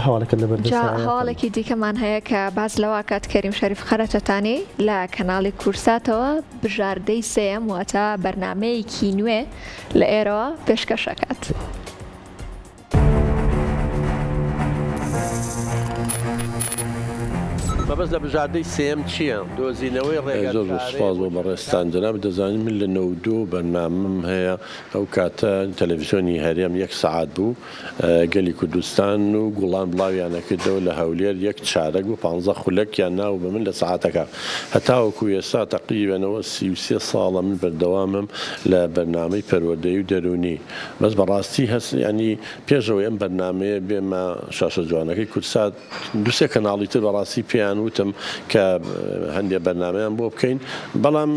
هەواڵێکی دیکەمان هەیە کە باز لەوە کات کەریم شەریف خەرەتەتانی لە کەناڵی کورساتەوە بژاردەی سێم واتە بەرنامەیەکی نوێ لە ئێرەوە پێشکەشەکات. بەبەست لە بژاردەی سێم چییە؟ دۆزینەوەی ڕێگە سپاس بۆ بەڕێستان جەناب دەزانین من لە 92 بەرنامەم هەیە ئەو کاتە تەلەڤیزیۆنی هەرێم 1 سەعات بوو گەلی کوردستان و گوڵان بڵاویانەکردەوە لە هەولێر 1 چارەگ و 15 خولەکیان ناو بە من لە سەعاتەکە هەتاوەکو ئێستا تەقریبەنەوە 33 ساڵە من بەردەوامم لە بەرنامەی پەروەردەیی و دەرونی بەس بەڕاستی هەست ینی پێشەوەی ئەم بەرنامەیە بێمە شاشە جوانەکەی کورسات دووسێ کەناڵی تر بەڕاستی پێیان وتم کە هەندێک بەرنامەیان بۆ بکەین بەڵام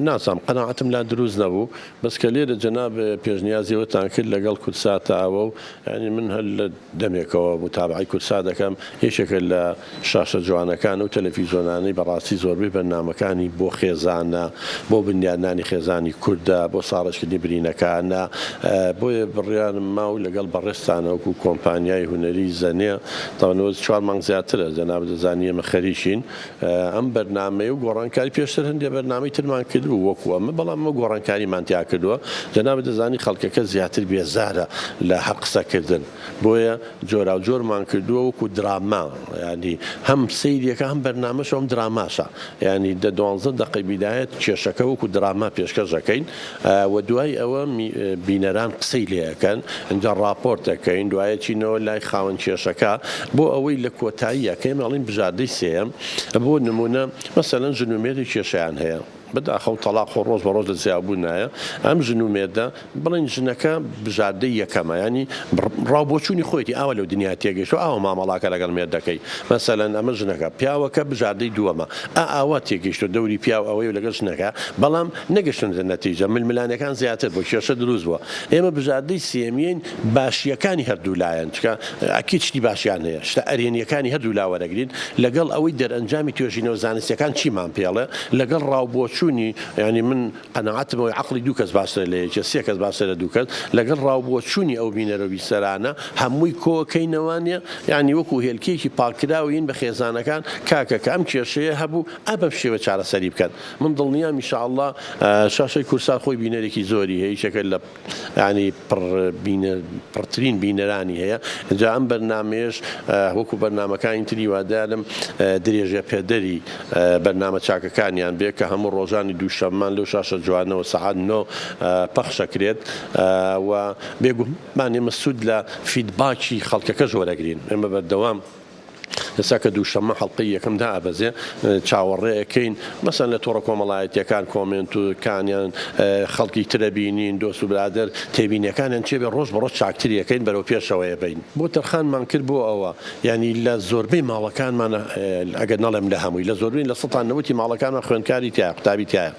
ناسام قەناعەتم لا دروست نەبوو بەس کە لێرە جەناب پێشنیازیەوەتان کرد لەگەڵ کورساتە ئەوە و ینی من هەر لە دەمێکەوە متابعی کورسات دەکەم هیچێکە لە شاشە جوانەکان و تەلەڤیزیۆنانی بەڕاستی زۆربەی بەرنامەکانی بۆ خێزانە بۆ بنیادنانی خێزانی کووردە بۆ ساڕشکردنی برینەکانە بۆیە بڕیارم ماو لەگەڵ بەڕێستانە وەکو کۆمپانیای هونەری زەنێ تاوانەوە 4 مانگ زیاترە جەناب دەزانی ئێمە خەریکین ئەم بەرنامەی و گۆڕانکاری پێشتر هەندێک بەرنامەی ترمان کردو وەکو ئەمە بەڵام ئەمە گۆڕانکاریمان تیا کردووە جەناب دەزانی خەڵکەکە زیاتر بێزارە لە هەر قسەکردن بۆیە جۆرا و جۆرمان کردووە وەکو دراما ینی هەم سەیرێکە هەم بەرنامەش ئەم دراماشە ینی دە 12 دقەی بیدایەت کێشەکە وەکو دراما پێشکەشەکەین و دوای ئەوە بینەران قسەی لێەکەن اینجا ڕاپۆرت دەکەین دوایە چینەوە لای خاوەن کێشەکە بۆ ئەوەی لە کۆتاییەکەی ئەڵین بژاردەی سێم بۆ نمونە مەسەلەن ژنومێری کێشەیان هەیە بەداخەو تەلاق خۆ ڕۆژ بە ڕۆژ لە زیابوو نایە ئەم ژنومێردە بڵین ژنەکە بژاردەی یەکەمە ینی ڕاوبۆچوونی خۆیتی ئاوە لەو دنیا تێگەیشتەوە ئاوە مامەڵاکە لەگەڵ مێردەکەی مەسەلەن ئەمە ژنەکە پیاوەکە بژاردەی دووەمە ئاوا تێگەیشتە دەوری پیاو ئەوەی و لەگەڵ ژنەکە بەڵام نەگەشتنە نەتیجە ململانەکان زیاتر بۆ کێشە دروست بووە ئێمە بژاردەی سێمیین باشیەکانی هەردوو لایەن چکە ئەکی شتی باشیان هەیە شتە ئەرێنیەکانی هەردوو لاوەرەگرین لەگەڵ ئەوەی دەرئەنجامی توێژینەوە زانستیەکان چیمان پێڵێ لەگەڵ ڕاوبۆچوونی ینی من قەنەعەتمەوەی عەقڵی دوو کەس باشترە لە یەکێ سێ کەس باشترە دوو کەس لەگەڵ ڕاوبۆچوونی ئەو بینەرەوی سەرانە هەمووی کۆکەینەوانە ینی وەکو هێلکەیەکی پاکراوین بە خێزانەکان کاکە کە ئەم کێشەیە هەبوو ئەبە شێوە چارەسەری بکەن من دڵنیام ئینشاءالله شاشەی کورسات خۆی بینەرێکی زۆری هەیە هیچێکە لە ینی پڕترین بینەرانی هەیە اینجا ئەم بەرنامەیەش وەکو بەرنامەکانی تری وادارم درێژە پێدەری بەرنامە چاکەکانیان بێ کە هەموو ڕۆژانی دووشەممان لەو شاشە جوانەوە سەعات 9 پەخشەکرێت و بێگومان ئێمە سوود لە فیدباکی خەڵکەکە وەرەگرین ئێمە بەردەوام لەسا کە دووشەممە حەڵقەی یەکەم دابەزێ چاوەڕێەکەین مەسەن لە تۆڕە کۆمەڵایەتیەکان کۆمنتوکانیان خەڵکی ترە بینین دۆست و برادەر تێبینیەکانیان چێبێ ڕۆژ بە ڕۆژ چاکتریەکەین بەرەو پێشەوەیە بین بۆ تەرخانمان کرد بۆ ئەوە ینی لە زۆربەی ماڵەکانمان ئەگەر نەڵێم لە هەمووی لە زۆربەی لە 190 ماڵەکانمان خوێندکاری تایە قوتابی تایە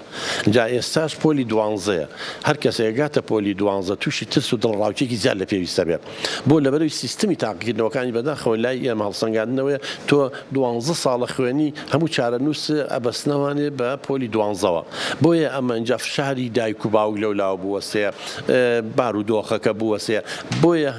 جا ئێستاش پۆلی 12 هەر کەسێک گاتە پۆلی 12 تووشی ترس و دڵڕاوچێکی زیاد لە پێویستە بێت بۆ لەبەرەوەی سیستمی تاقیکردنەوەکانی بەداخەوە لای ئێمە هەڵسەنگاندنەوەی تۆ 12 ساڵە خوێنی هەموو چارەنووس ئەبەستنەوانێ بە پۆلی 12ەوە بۆیە ئەمە ئەنجا فشاری دایک و باوک لەولاوە بوەسەیە بارودۆخەکە بوەسەیە بۆیە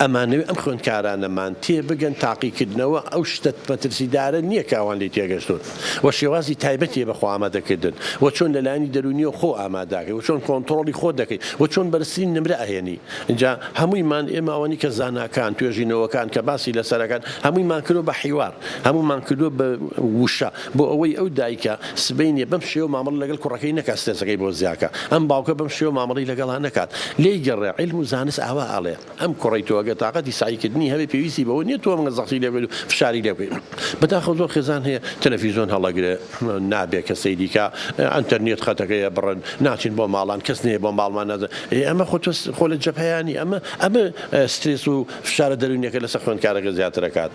ئەمانەوێت ئەم خوێندکارانەمان تێبگەن تاقیکردنەوە ئەو شتە مەترسیدارە نییە کە ئەوان لێ تێگەشتون وە شێوازی تایبەتیە بەخۆ ئامادەکردن وە چۆن لەلایانی دەرونیەوە خۆ ئاماداکەی وە چۆن کۆنتڕۆڵی خۆ دەکەی وە چۆن بەرزترین نمرە ئەهێنی اینجا هەموویمان ئێمە ئەوەنی کە زاناکان توێژینەوەکان کە باسی لەسەرەکان هەموویمان کردو بە حیوار هەموومان کردو بە وشە بۆ ئەوەی ئەو دایکە سبەینێ بەم شێوە مامەڵ لەگەڵ کوڕەکەی نەکات سترسەکەی بۆ زیاکە ئەم باوکە بەم شێوە مامەڵی لەگەڵا نەکات لێی گەڕێ عیلم و زانست ئاوا ئاڵێ ئەم کوڕی تۆگە تااقەتی سایکردنی هەبێ پێویستی بەوە نیە تۆ مەگە زەختی لێ فشاری لێ بکەین بەداخەوە زۆر خێزان هەیە تەلەڤیزیۆن هەڵەگرێ نابێ کە سەیریکە ئەنتەرنێت خەتەکەیە بڕن ناچین بۆ ماڵان کەس نییە بۆ ماڵمان نەدە ئەمە خۆ لە جەبهەیانی ئەمە سترێس و فشارە دەرونیەکە لەسەر خوێندکارەکە زیاترەکات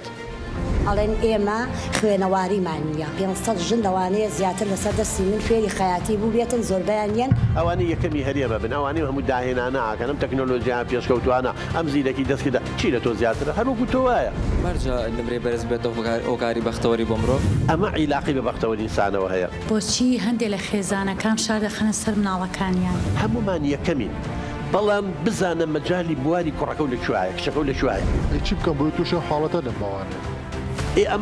ئەڵێن ئێمە خوێنەواریمان نییە 500 ژن لەوانەیە زیاتر لەسەر دەستی من فێری خەیاتی بوو بێتن زۆربیان نیەن ئەوانەی یەکەمی هەرێمە بن ئەوانەی هەموو داهێنانە ئاکەنم تەکنۆلۆژیان پێشکەوتوانە ئەم زیرەکی دەستکردا چی لە تۆ زیاترە هەروەکو تۆ وایە مەرجە نمرێ بەرز بێتەوە ئۆکاری بەختەوەری بۆ مرۆڤ ئەمە عیلاقی بە بەختەوەری ئینسانەوە هەیە بۆچی هەندێک لە خێزانەکان شار دەخەنە سەر مناڵەکانیان هەمومان یەکەمین بەڵام بزانە مەجای بواری کوڕەکە و لە کوایە کچەکە و لە کوایە چی بکەم بۆ تووشە حاڵەتە لەم باوانێ